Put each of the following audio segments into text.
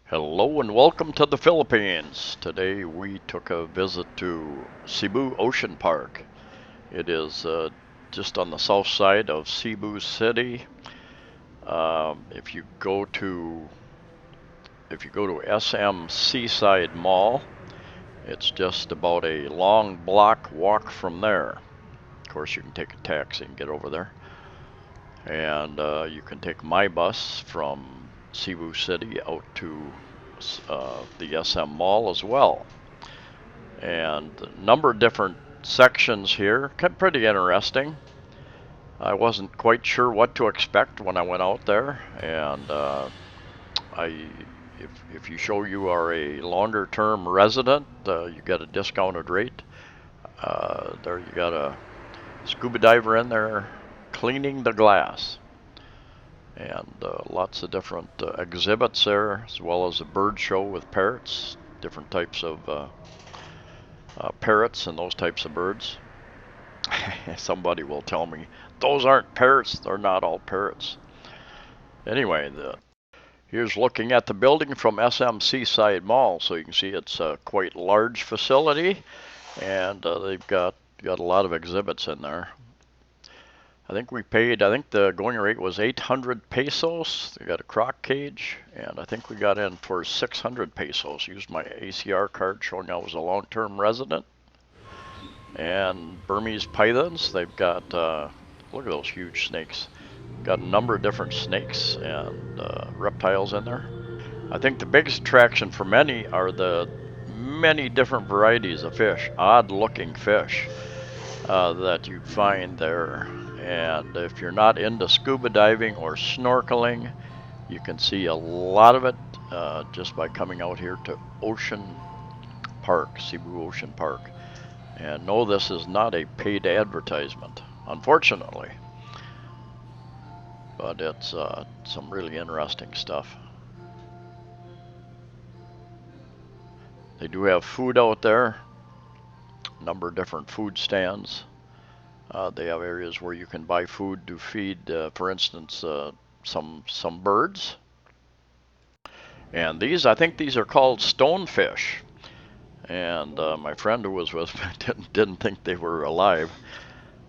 Hello and welcome to the Philippines. Today we took a visit to Cebu Ocean Park. It is just on the south side of Cebu City. If you go to SM Seaside Mall, it's just about a long block walk from there. Of course, you can take a taxi and get over there, and you can take my bus from Cebu City out to the SM Mall as well. And a number of different sections here, pretty interesting. I wasn't quite sure what to expect when I went out there, and I, if you show you are a longer term resident, you get a discounted rate. There you got a scuba diver in there cleaning the glass, and lots of different exhibits there, as well as a bird show with parrots, different types of parrots and those types of birds. Somebody will tell me, those aren't parrots, they're not all parrots. Anyway, here's looking at the building from SM Seaside Mall, so you can see it's a quite large facility, and they've got a lot of exhibits in there. I think the going rate was 800 pesos. They got a croc cage, and I think we got in for 600 pesos. Used my ACR card showing I was a long-term resident. And Burmese pythons, they've got, look at those huge snakes. Got a number of different snakes and reptiles in there. I think the biggest attraction for many are the many different varieties of fish, odd-looking fish that you find there. And if you're not into scuba diving or snorkeling, you can see a lot of it just by coming out here to Ocean Park, Cebu Ocean Park. And no, this is not a paid advertisement, unfortunately. But it's some really interesting stuff. They do have food out there, a number of different food stands. They have areas where you can buy food to feed, for instance, some birds. And I think these are called stonefish. And my friend who was with me didn't think they were alive.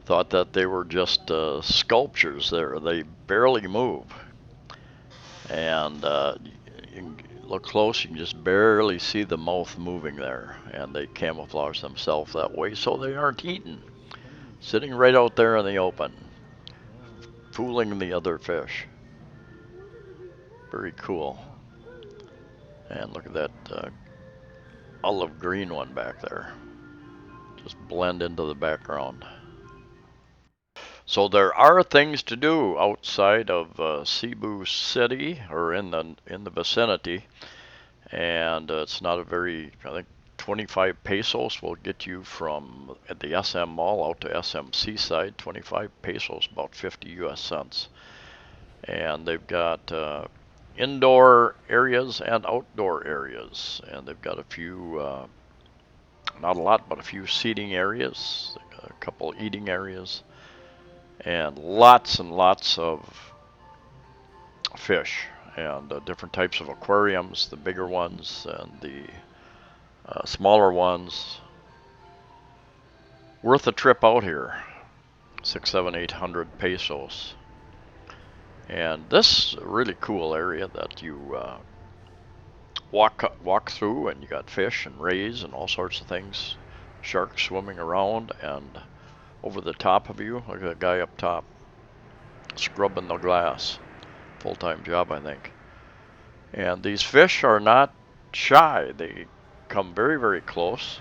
Thought that they were just sculptures there. They barely move. And you look close, you can just barely see the mouth moving there. And they camouflage themselves that way so they aren't eaten. Sitting right out there in the open, fooling the other fish. Very cool. And look at that olive green one back there. Just blend into the background. So there are things to do outside of Cebu City or in the vicinity, and it's not a very. I think 25 pesos will get you from at the SM Mall out to SM Seaside. 25 pesos, about 50 US cents, and they've got indoor areas and outdoor areas, and they've got a few. Not a lot, but a few seating areas, a couple eating areas, and lots of fish and different types of aquariums, the bigger ones and the smaller ones. Worth a trip out here, 6, 7, 800 pesos. And this is a really cool area that you walk through, and you got fish and rays and all sorts of things, sharks swimming around, and over the top of you, look at that guy up top scrubbing the glass. Full-time job, I think. And these fish are not shy. They come very, very close,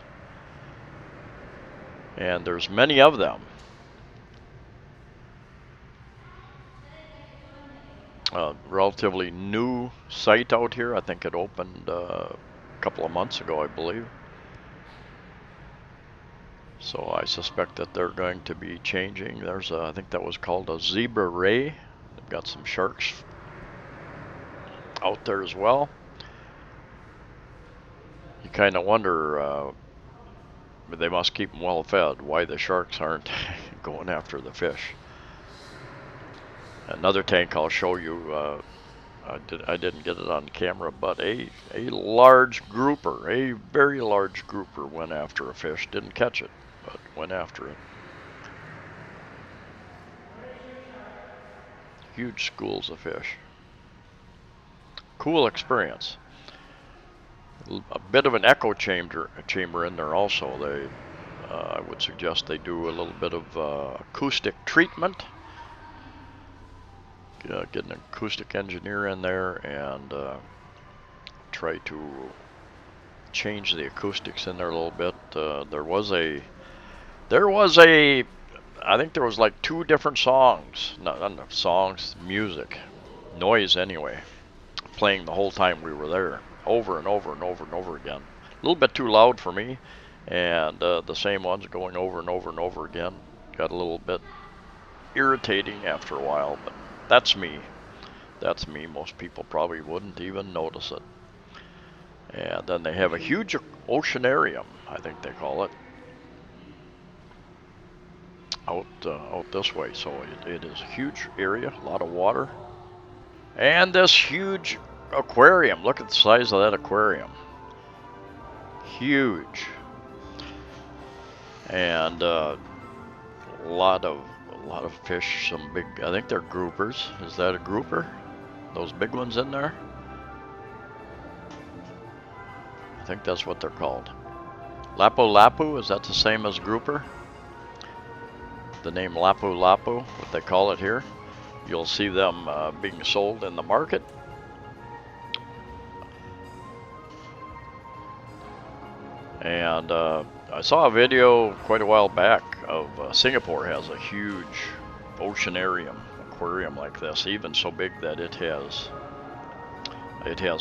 and there's many of them. Relatively new site out here. I think it opened a couple of months ago, I believe. So I suspect that they're going to be changing. I think that was called a zebra ray. They've got some sharks out there as well. You kind of wonder, but they must keep them well fed, why the sharks aren't going after the fish. Another tank I'll show you, I didn't get it on camera, but a large grouper, a very large grouper went after a fish. Didn't catch it, but went after it. Huge schools of fish. Cool experience. A bit of an echo chamber in there also. They, I would suggest they do a little bit of acoustic treatment. Get an acoustic engineer in there and try to change the acoustics in there a little bit. There was a, I think there was like 2 different songs, not songs, music, noise anyway, playing the whole time we were there, over and over and over and over again. A little bit too loud for me, and the same ones going over and over and over again. Got a little bit irritating after a while, but that's me. That's me. Most people probably wouldn't even notice it. And then they have a huge oceanarium, I think they call it, out this way. So it is a huge area, a lot of water. And this huge aquarium. Look at the size of that aquarium. Huge. And a lot of fish, some big, I think they're groupers. Is that a grouper? Those big ones in there? I think that's what they're called. Lapu-lapu, is that the same as grouper? The name lapu-lapu, what they call it here. You'll see them being sold in the market. And I saw a video quite a while back of Singapore has a huge oceanarium, aquarium like this, even so big that it has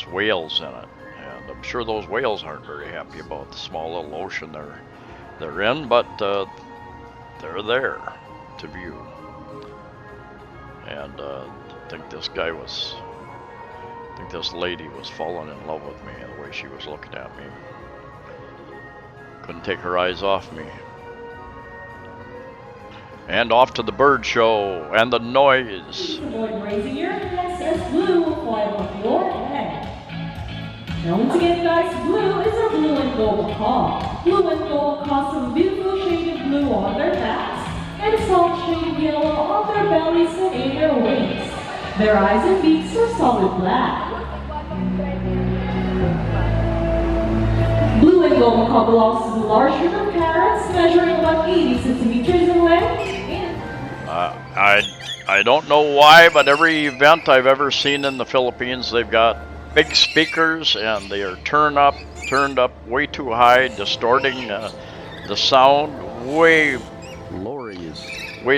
whales in it. And I'm sure those whales aren't very happy about the small little ocean they're in, but they're there to view. And I think this lady was falling in love with me the way she was looking at me. Couldn't take her eyes off me. And off to the bird show and the noise. Avoid raising your hands as blue will fly above your head. Now once again guys, blue is a blue and gold macaw. Blue and gold macaws some beautiful shade of blue on their backs and soft shade of yellow on their bellies and in their wings. Their eyes and beaks are solid black. Blue and gold macaw belongs to the large group of parrots measuring about 80 centimeters in length. I don't know why, but every event I've ever seen in the Philippines, they've got big speakers and they are turned up way too high, distorting the sound way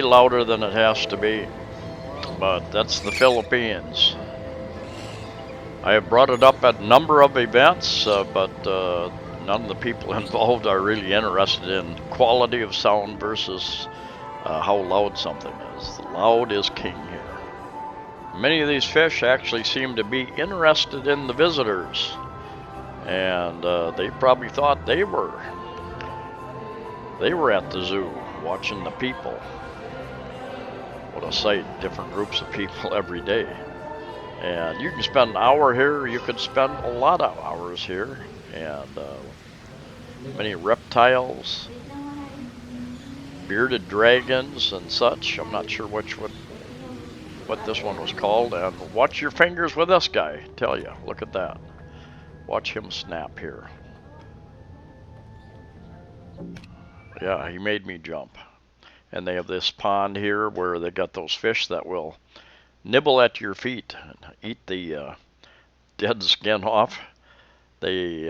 louder than it has to be. But that's the Philippines. I have brought it up at a number of events, but none of the people involved are really interested in quality of sound versus how loud something is. Loud is king here. Many of these fish actually seem to be interested in the visitors, and they probably thought they were at the zoo watching the people. What a sight, different groups of people every day. And you can spend an hour here, you could spend a lot of hours here, and many reptiles, bearded dragons and such. I'm not sure what this one was called. And watch your fingers with this guy, tell you. Look at that. Watch him snap here. Yeah, he made me jump. And they have this pond here where they got those fish that will nibble at your feet and eat the dead skin off. They,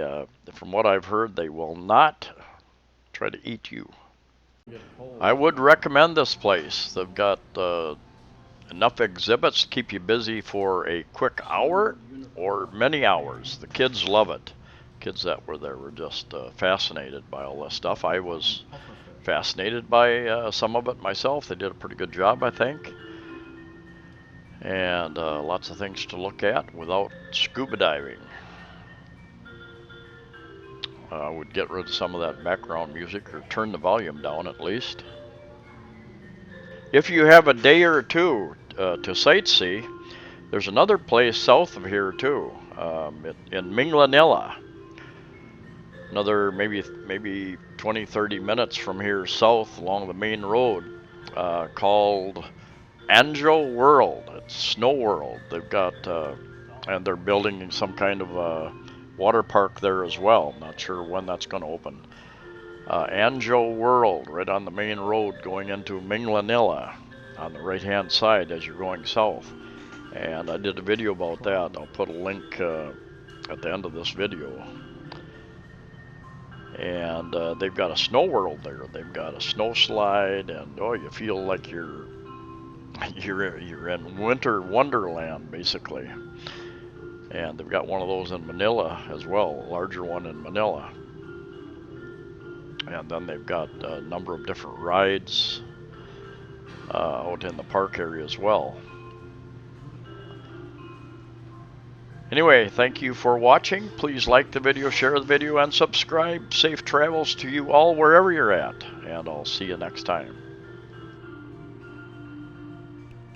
from what I've heard, they will not try to eat you. I would recommend this place. They've got enough exhibits to keep you busy for a quick hour or many hours. The kids love it. Kids that were there were just fascinated by all this stuff. I was fascinated by some of it myself. They did a pretty good job, I think. And lots of things to look at without scuba diving. I would get rid of some of that background music or turn the volume down at least. If you have a day or two to sightsee, There's another place south of here too, in Minglanilla. Another maybe 20, 30 minutes from here south along the main road, called Anjo World. It's Snow World. They've got, and they're building some kind of a water park there as well. Not sure when that's going to open. Anjo World, right on the main road going into Minglanilla, on the right-hand side as you're going south. And I did a video about that. I'll put a link at the end of this video. And they've got a snow world there. They've got a snow slide, and oh, you feel like you're in winter wonderland basically. And they've got one of those in Manila as well, a larger one in Manila. And then they've got a number of different rides out in the park area as well. Anyway, thank you for watching. Please like the video, share the video, and subscribe. Safe travels to you all wherever you're at, and I'll see you next time.